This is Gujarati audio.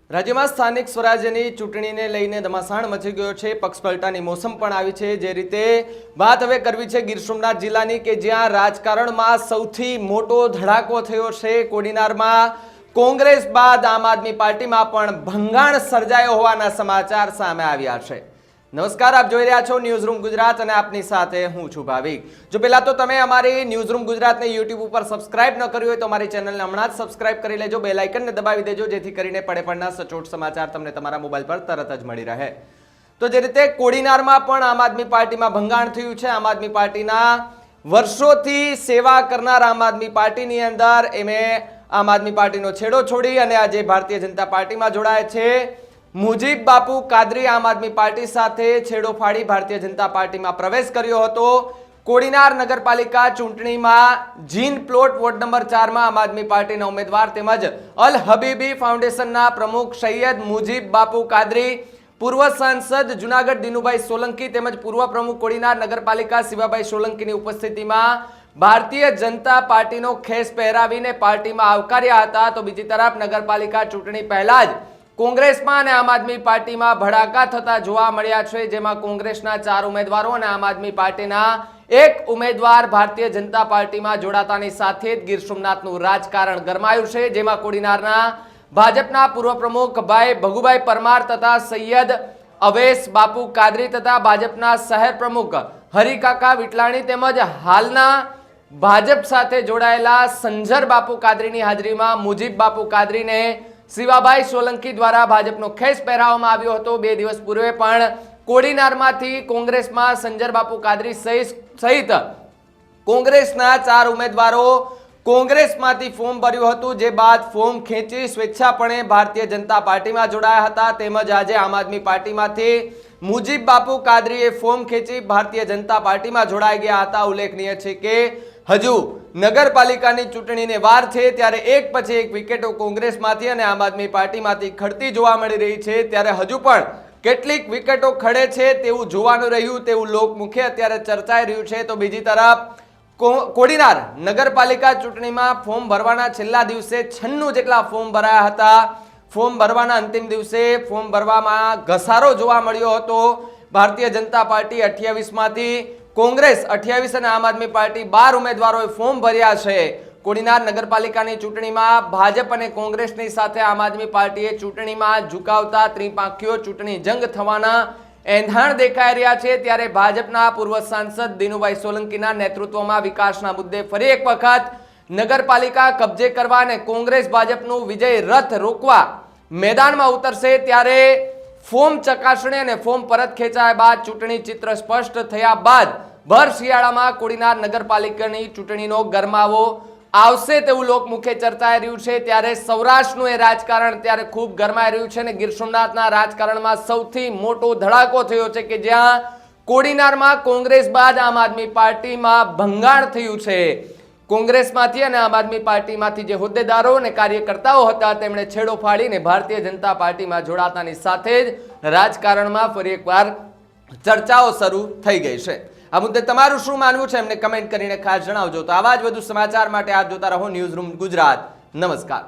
રાજ્યમાં સ્થાનિક સ્વરાજ્યની ચૂંટણીને લઈને ધમાસાણ મચી ગયો છે। પક્ષપલટાની મોસમ પણ આવી છે। જે રીતે વાત હવે કરવી છે ગીર સોમનાથ જિલ્લાની કે જ્યાં રાજકારણમાં સૌથી મોટો ધડાકો થયો છે। કોડીનારમાં કોંગ્રેસ બાદ આમ આદમી પાર્ટીમાં પણ ભંગાણ સર્જાયો હોવાના સમાચાર સામે આવ્યા છે। નમસ્કાર, આપ જોઈ રહ્યા છો ન્યૂઝરૂમ ગુજરાત અને આપની સાથે હું છું ભાવિક। જો પહેલા તો તમે અમારી ન્યૂઝરૂમ ગુજરાતને યુટ્યુબ ઉપર સબસ્ક્રાઇબ ન કર્યું હોય તો અમારી ચેનલને હમણાં જ સબસ્ક્રાઇબ કરી લેજો, બેલ આઇકનને દબાવી દેજો જેથી કરીને પડે પડના સચોટ સમાચાર તમને તમારા મોબાઈલ પર તરત જ મળી રહે। તો જે રીતે કોડીનારમાં પણ આમ આદમી પાર્ટીમાં ભંગાણ થયું છે। આમ આદમી પાર્ટીના વર્ષોથી સેવા કરનાર આમ આદમી પાર્ટીની અંદર એમે આમ આદમી પાર્ટીનો છેડો છોડી અને આજે ભારતીય જનતા પાર્ટીમાં જોડાય છે। મુજીબ બાપુ કાદરી આમ આદમી પાર્ટી સાથે છેડો ફાડી ભારતીય જનતા પાર્ટીમાં પ્રવેશ કર્યો હતો। કોડીનાર નગરપાલિકા ચૂંટણીમાં જીન પ્લોટ વોર્ડ નંબર 4 માં આમ આદમી પાર્ટીના ઉમેદવાર તેમજ અલ હબીબી ફાઉન્ડેશનના પ્રમુખ સૈયદ મુજીબ બાપુ કાદરી, પૂર્વ સાંસદ જુનાગઢ દિનુભાઈ સોલંકી તેમજ પૂર્વ પ્રમુખ કોડીનાર નગરપાલિકા શિવાભાઈ સોલંકીની ઉપસ્થિતિમાં ભારતીય જનતા પાર્ટીનો ખેસ પહેરાવીને પાર્ટીમાં આવકાર્યા હતા। તો બીજી તરફ નગરપાલિકા ચૂંટણી પહેલા જ કોંગ્રેસમાં અને આમ આદમી પાર્ટીમાં ભડાકા થતા જોવા મળ્યા છે, જેમાં કોંગ્રેસના 4 ઉમેદવારો અને આમ આદમી પાર્ટીના 1 ઉમેદવાર ભારતીય જનતા પાર્ટીમાં જોડાતાની સાથે જ ગીર સોમનાથનું રાજકારણ ગરમાયું છે। જેમાં કોડીનારના ભાજપના પૂર્વ પ્રમુખ ભાઈ ભગુભાઈ પરમાર તથા સૈયદ અવેશ બાપુ કાદરી તથા ભાજપના શહેર પ્રમુખ હરિકાકા વિટલાણી તેમજ હાલના ભાજપ સાથે જોડાયેલા સંજર બાપુ કાદરીની હાજરીમાં મુજીબ બાપુ કાદરીને શિવાભાઈ સોલંકી દ્વારા ભાજપનો ખેસ પહેરાવવામાં આવ્યો હતો। 2 દિવસ પૂર્વે પણ કોડીનારમાંથી કોંગ્રેસમાં સંજર બાપુ કાદરી સહિત કોંગ્રેસના 4 ઉમેદવારો કોંગ્રેસમાંથી ફોર્મ ભર્યું હતું, જે બાદ ફોર્મ ખેંચી સ્વેચ્છાપણે ભારતીય જનતા પાર્ટીમાં જોડાયા હતા। તેમજ આજે આમ આદમી પાર્ટીમાંથી મુજીબ બાપુ કાદરીએ ફોર્મ ખેંચી ભારતીય જનતા પાર્ટીમાં જોડાઈ ગયા હતા। ઉલ્લેખનીય છે કે હજુ નગરપાલિકાની ચૂંટણીને વાર છે ત્યારે એક પછી એક વિકેટો કોંગ્રેસમાંથી અને આમ આદમી પાર્ટીમાંથી ખડતી જોવા મળી રહી છે। ત્યારે હજુ પણ કેટલીક વિકેટો ખડે છે તેવું જોવાનું રહ્યું, તેવું લોકમુખે અત્યારે ચર્ચાઈ રહ્યું છે। તો બીજી તરફ કોડીનાર નગરપાલિકા ચૂંટણીમાં ફોર્મ ભરવાના છેલ્લા દિવસે 96 જેટલા ફોર્મ ભરાયા હતા। ફોર્મ ભરવાના અંતિમ દિવસે ફોર્મ ભરવામાં ઘસારો જોવા મળ્યો હતો। ભારતીય જનતા પાર્ટી 28 માંથી કોંગ્રેસ 28 અને આમ આદમી પાર્ટી 12 ઉમેદવારોએ ફોર્મ ભર્યા છે। કોડીનાર નગરપાલિકાની ચૂંટણીમાં ભાજપ અને કોંગ્રેસની સાથે આમ આદમી પાર્ટીએ ચૂંટણીમાં ઝુકાવતા ત્રિપાંખીયો ચૂંટણી જંગ થવાના એંધાણ દેખાઈ રહ્યા છે। ત્યારે ભાજપના પૂર્વ સાંસદ દિનુભાઈ સોલંકીના નેતૃત્વમાં વિકાસના મુદ્દે ફરી એક વખત નગરપાલિકા કબજે કરવા અને કોંગ્રેસ ભાજપનું વિજય રથ રોકવા મેદાનમાં ઉતરશે। ત્યારે ફોર્મ ચકાસણી અને ફોર્મ પરત ખેંચાયા બાદ ચૂંટણી ચિત્ર સ્પષ્ટ થયા બાદ ભર શિયાળામાં કોડીનાર નગરપાલિકાની ચૂંટણીનો ગરમાવો આવશે તેવું લોકમુખે ચર્ચાઈ રહ્યું છે। ત્યારે સૌરાષ્ટ્રનું એ રાજકારણ ત્યારે ખૂબ ગરમાઈ રહ્યું છે અને ગીર સોમનાથના રાજકારણમાં સૌથી મોટો ધડાકો થયો છે કે જ્યાં કોડીનારમાં કોંગ્રેસ બાદ આમ આદમી પાર્ટીમાં ભંગાણ થયું છે। કોંગ્રેસમાંથી અને આમ આદમી પાર્ટીમાંથી જે હોદ્દેદારો અને કાર્યકર્તાઓ હતા તેમણે છેડો ફાડીને ભારતીય જનતા પાર્ટીમાં જોડાતાની સાથે જ રાજકારણમાં ફરી એકવાર ચર્ચાઓ શરૂ થઈ ગઈ છે। આ મુદ્દે તમારું શું માનવું છે એમને કમેન્ટ કરીને ખાસ જણાવજો। તો આવા જ વધુ સમાચાર માટે આપ જોતા રહો ન્યૂઝરૂમ ગુજરાત। નમસ્કાર।